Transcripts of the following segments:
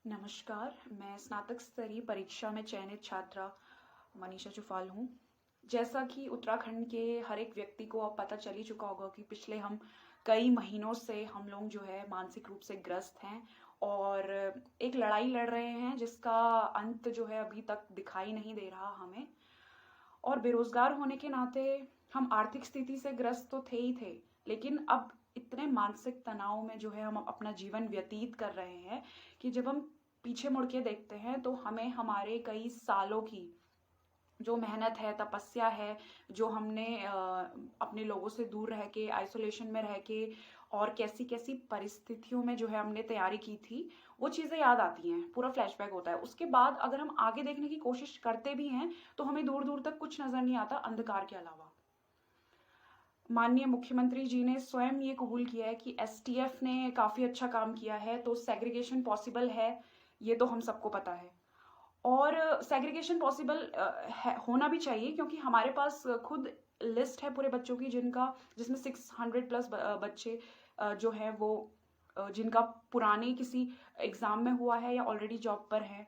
नमस्कार, मैं स्नातक स्तरीय परीक्षा में चयनित छात्रा मनीषा चुफाल हूँ। जैसा कि उत्तराखंड के हर एक व्यक्ति को अब पता चल ही चुका होगा कि पिछले हम कई महीनों से हम लोग जो है मानसिक रूप से ग्रस्त हैं और एक लड़ाई लड़ रहे हैं जिसका अंत जो है अभी तक दिखाई नहीं दे रहा हमें। और बेरोजगार होने के नाते हम आर्थिक स्थिति से ग्रस्त तो थे ही थे, लेकिन अब इतने मानसिक तनाव में जो है हम अपना जीवन व्यतीत कर रहे हैं कि जब हम पीछे मुड़ के देखते हैं तो हमें हमारे कई सालों की जो मेहनत है, तपस्या है, जो हमने अपने लोगों से दूर रह के, आइसोलेशन में रह के और कैसी कैसी परिस्थितियों में जो है हमने तैयारी की थी, वो चीज़ें याद आती हैं, पूरा फ्लैशबैक होता है। उसके बाद अगर हम आगे देखने की कोशिश करते भी हैं तो हमें दूर दूर तक कुछ नजर नहीं आता अंधकार के अलावा। माननीय मुख्यमंत्री जी ने स्वयं ये कबूल किया है कि एसटीएफ ने काफ़ी अच्छा काम किया है, तो सेग्रीगेशन पॉसिबल है, ये तो हम सबको पता है। और सेग्रीगेशन पॉसिबल होना भी चाहिए क्योंकि हमारे पास खुद लिस्ट है पूरे बच्चों की जिसमें 600 प्लस बच्चे जो हैं वो जिनका पुराने किसी एग्जाम में हुआ है या ऑलरेडी जॉब पर है।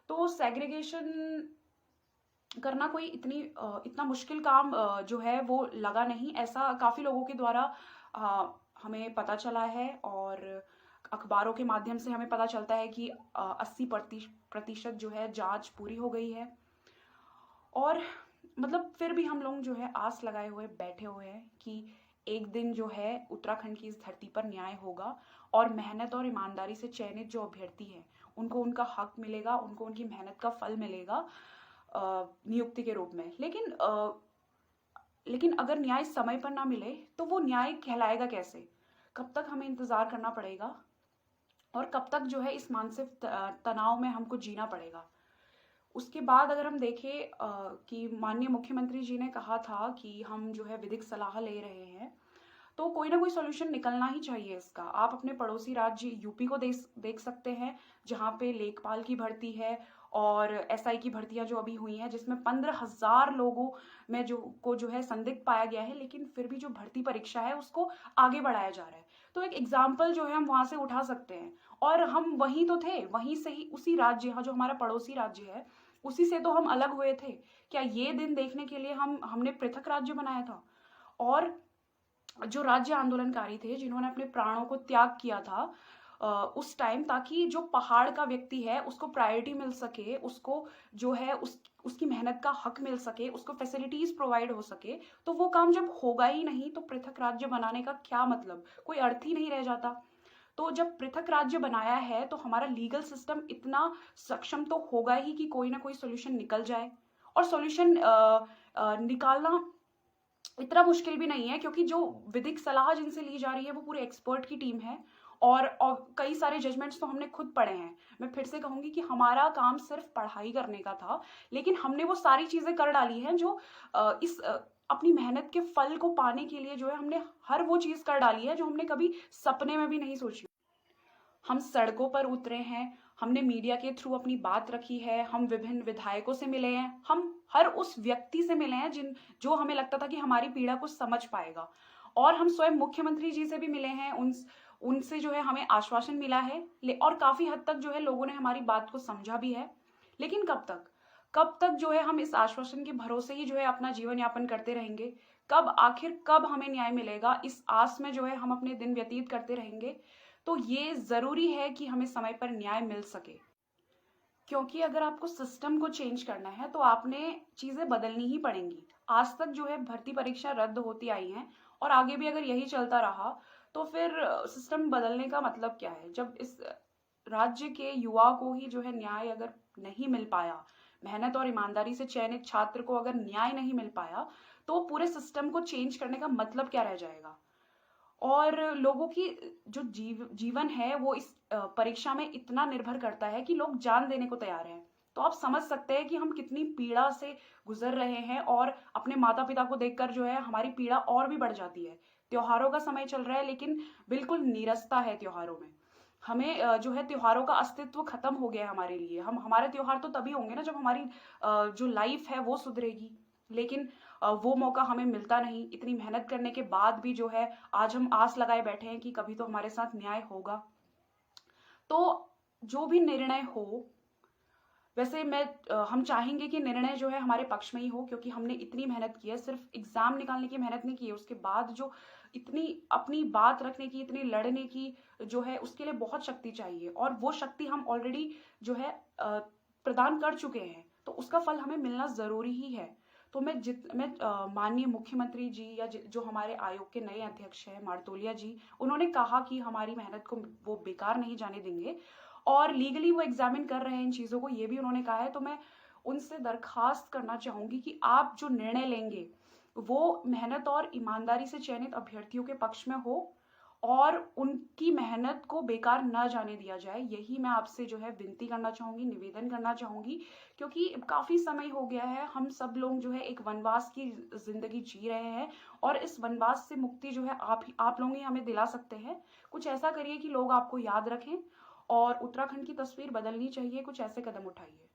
तो सेग्रीगेशन करना कोई इतना मुश्किल काम जो है वो लगा नहीं, ऐसा काफ़ी लोगों के द्वारा हमें पता चला है और अखबारों के माध्यम से हमें पता चलता है कि 80% जो है जांच पूरी हो गई है। और मतलब फिर भी हम लोग जो है आस लगाए हुए बैठे हुए हैं कि एक दिन जो है उत्तराखंड की इस धरती पर न्याय होगा और मेहनत और ईमानदारी से चयनित जो अभ्यर्थी हैं उनको उनका हक मिलेगा, उनको उनकी मेहनत का फल मिलेगा नियुक्ति के रूप में। लेकिन अगर न्याय समय पर ना मिले तो वो न्याय कहलाएगा कैसे? कब तक हमें इंतजार करना पड़ेगा और कब तक जो है इस मानसिक तनाव में हमको जीना पड़ेगा? उसके बाद अगर हम देखें कि माननीय मुख्यमंत्री जी ने कहा था कि हम जो है विधिक सलाह ले रहे हैं, तो कोई ना कोई सॉल्यूशन निकलना ही चाहिए इसका। आप अपने पड़ोसी राज्य यूपी को देख सकते हैं, जहाँ पे लेखपाल की भर्ती है और एसआई की भर्तियां जो अभी हुई हैं, जिसमें 15,000 लोगों में जो है संदिग्ध पाया गया है, लेकिन फिर भी जो भर्ती परीक्षा है उसको आगे बढ़ाया जा रहा है। तो एक एग्जाम्पल जो है हम वहां से उठा सकते हैं। और हम वहीं तो थे, वहीं से ही उसी राज्य जो हमारा पड़ोसी राज्य है उसी से तो हम अलग हुए थे। क्या ये दिन देखने के लिए हमने पृथक राज्य बनाया था? और जो राज्य आंदोलनकारी थे जिन्होंने अपने प्राणों को त्याग किया था उस टाइम, ताकि जो पहाड़ का व्यक्ति है उसको प्रायोरिटी मिल सके, उसको जो है उसकी मेहनत का हक मिल सके, उसको फैसिलिटीज प्रोवाइड हो सके, तो वो काम जब होगा ही नहीं तो पृथक राज्य बनाने का क्या मतलब? कोई अर्थ ही नहीं रह जाता। तो जब पृथक राज्य बनाया है तो हमारा लीगल सिस्टम इतना सक्षम तो होगा ही कि कोई ना कोई सोल्यूशन निकल जाए। और सोल्यूशन निकालना इतना मुश्किल भी नहीं है क्योंकि जो विधिक सलाह जिनसे ली जा रही है वो पूरे एक्सपर्ट की टीम है और कई सारे जजमेंट्स तो हमने खुद पढ़े हैं। मैं फिर से कहूंगी कि हमारा काम सिर्फ पढ़ाई करने का था, लेकिन हमने वो सारी चीजें कर डाली हैं जो अपनी मेहनत के फल को पाने के लिए जो है हमने हर वो चीज कर डाली है जो हमने कभी सपने में भी नहीं सोची। हम सड़कों पर उतरे हैं, हमने मीडिया के थ्रू अपनी बात रखी है, हम विभिन्न विधायकों से मिले हैं, हम हर उस व्यक्ति से मिले हैं जो हमें लगता था कि हमारी पीड़ा को समझ पाएगा। और हम स्वयं मुख्यमंत्री जी से भी मिले हैं, उनसे जो है हमें आश्वासन मिला है और काफी हद तक जो है लोगों ने हमारी बात को समझा भी है। लेकिन कब तक जो है हम इस आश्वासन के भरोसे ही जो है अपना जीवन यापन करते रहेंगे? कब हमें न्याय मिलेगा, इस आस में जो है हम अपने दिन व्यतीत करते रहेंगे? तो ये जरूरी है कि हमें समय पर न्याय मिल सके, क्योंकि अगर आपको सिस्टम को चेंज करना है तो आपने चीजें बदलनी ही पड़ेंगी। आज तक जो है भर्ती परीक्षा रद्द होती आई हैं और आगे भी अगर यही चलता रहा तो फिर सिस्टम बदलने का मतलब क्या है? जब इस राज्य के युवा को ही जो है न्याय अगर नहीं मिल पाया, मेहनत और ईमानदारी से चयनित छात्र को अगर न्याय नहीं मिल पाया, तो पूरे सिस्टम को चेंज करने का मतलब क्या रह जाएगा? और लोगों की जो जीवन है वो इस परीक्षा में इतना निर्भर करता है कि लोग जान देने को तैयार हैं। तो आप समझ सकते हैं कि हम कितनी पीड़ा से गुजर रहे हैं और अपने माता पिता को देखकर जो है हमारी पीड़ा और भी बढ़ जाती है। त्योहारों का समय चल रहा है लेकिन बिल्कुल नीरसता है त्योहारों में। हमें जो है त्योहारों का अस्तित्व खत्म हो गया है हमारे लिए। हमारे त्योहार तो तभी होंगे ना जब हमारी जो लाइफ है वो सुधरेगी। लेकिन वो मौका हमें मिलता नहीं। इतनी मेहनत करने के बाद भी जो है आज हम आस लगाए बैठे हैं कि कभी तो हमारे साथ न्याय होगा। तो जो भी निर्णय हो, वैसे हम चाहेंगे कि निर्णय जो है हमारे पक्ष में ही हो, क्योंकि हमने इतनी मेहनत की है, सिर्फ एग्जाम निकालने की मेहनत नहीं की है, उसके बाद जो इतनी अपनी बात रखने की, इतनी लड़ने की जो है, उसके लिए बहुत शक्ति चाहिए, और वो शक्ति हम ऑलरेडी जो है प्रदान कर चुके हैं, तो उसका फल हमें मिलना जरूरी ही है। तो मैं माननीय मुख्यमंत्री जी या जो हमारे आयोग के नए अध्यक्ष हैं मारतोलिया जी, उन्होंने कहा कि हमारी मेहनत को वो बेकार नहीं जाने देंगे, और लीगली वो एग्जामिन कर रहे हैं इन चीजों को, ये भी उन्होंने कहा है। तो मैं उनसे दरखास्त करना चाहूंगी कि आप जो निर्णय लेंगे वो मेहनत और ईमानदारी से चयनित अभ्यर्थियों के पक्ष में हो, और उनकी मेहनत को बेकार न जाने दिया जाए। यही मैं आपसे जो है विनती करना चाहूंगी, निवेदन करना चाहूंगी, क्योंकि काफी समय हो गया है, हम सब लोग जो है एक वनवास की जिंदगी जी रहे हैं, और इस वनवास से मुक्ति जो है आप लोग ही हमें दिला सकते हैं। कुछ ऐसा करिए कि लोग आपको याद रखें, और उत्तराखंड की तस्वीर बदलनी चाहिए, कुछ ऐसे कदम उठाइए।